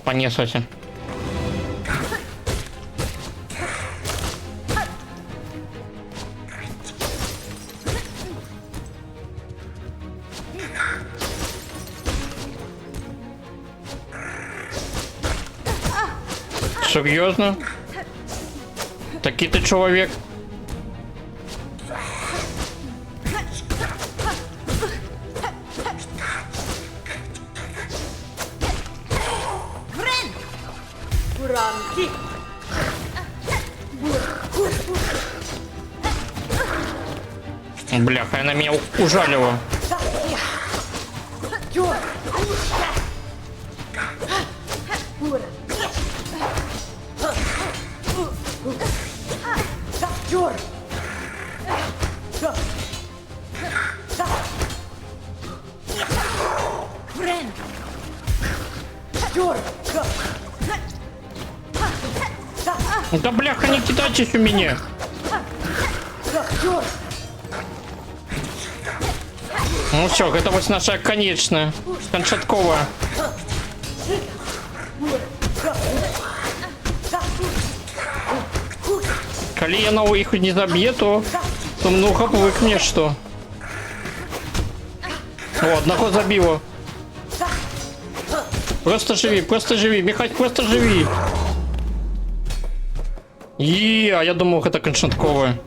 понеслося. Серьезно? Такий ти чоловік? Уранки. Бляха, она меня ужалила. Да бляха, не кидайтесь у меня. Ну все, готовность наша конечная. Кончатковая. Коли я новый их не забью, то много будет мне что. О, одного забило. Просто живи, Михась, просто живи. А я думал, это кончатковая.